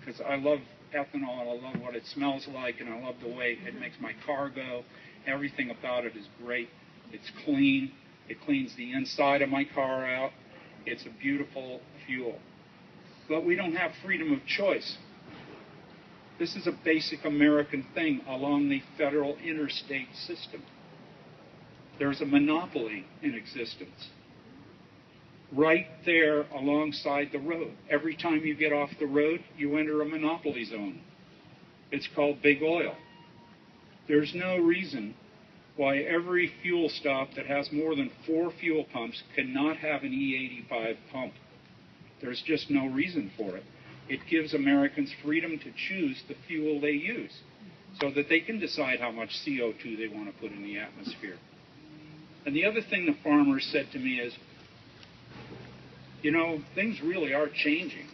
because I love ethanol, and I love what it smells like, and I love the way it makes my car go. Everything about it is great. It's clean. It cleans the inside of my car out. It's a beautiful fuel. But we don't have freedom of choice. This is a basic American thing along the federal interstate system. There's a monopoly in existence right there alongside the road. Every time you get off the road, you enter a monopoly zone. It's called big oil. There's no reason why every fuel stop that has more than 4 fuel pumps cannot have an E85 pump. There's just no reason for it. It gives Americans freedom to choose the fuel they use so that they can decide how much CO2 they want to put in the atmosphere. And the other thing the farmers said to me is, you know, things really are changing.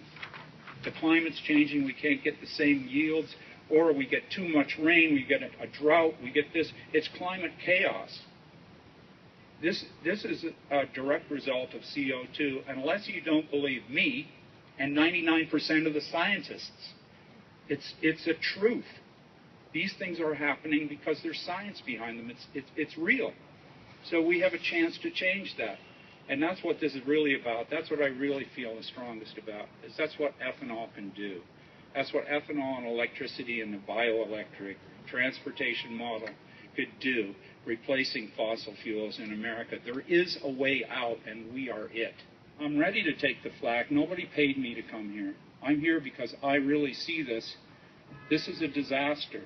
The climate's changing. We can't get the same yields, or we get too much rain, we get a drought, we get this. It's climate chaos. This is a direct result of CO2, unless you don't believe me and 99% of the scientists. It's a truth. These things are happening because there's science behind them. It's real. So we have a chance to change that. And that's what this is really about. That's what I really feel the strongest about, is that's what ethanol can do. That's what ethanol and electricity and the bioelectric transportation model could do, replacing fossil fuels in America. There is a way out, and we are it. I'm ready to take the flak. Nobody paid me to come here. I'm here because I really see this. This is a disaster.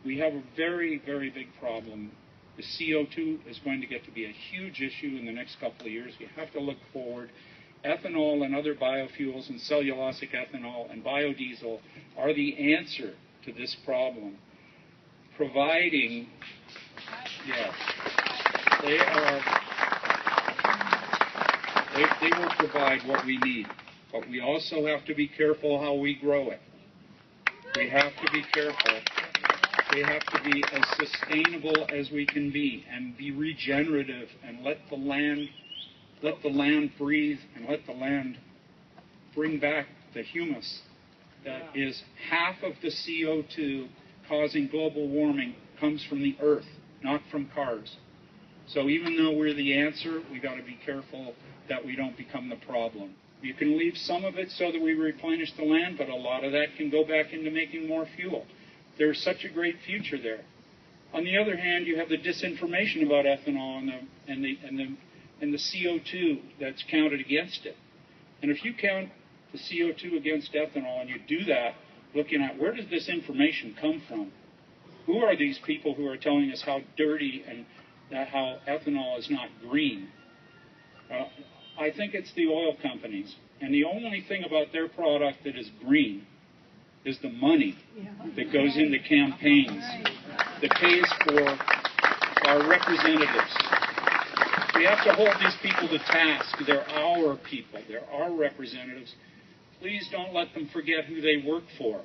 We have a very, very big problem. The CO2 is going to get to be a huge issue in the next couple of years. We have to look forward. Ethanol and other biofuels and cellulosic ethanol and biodiesel are the answer to this problem, providing, yes, they will provide what we need. But we also have to be careful how we grow it. We have to be careful. We have to be as sustainable as we can be and be regenerative and let the land breathe and let the land bring back the humus that is half of the CO2 causing global warming comes from the earth, not from cars. So even though we're the answer, we got to be careful that we don't become the problem. You can leave some of it so that we replenish the land, but a lot of that can go back into making more fuel. There's such a great future there. On the other hand, you have the disinformation about ethanol and the CO2 that's counted against it. And if you count the CO2 against ethanol and you do that, looking at where does this information come from? Who are these people who are telling us how dirty and how ethanol is not green? I think it's the oil companies. And the only thing about their product that is green is the money that goes into campaigns, that pays for our representatives. We have to hold these people to task. They're our people. They're our representatives. Please don't let them forget who they work for.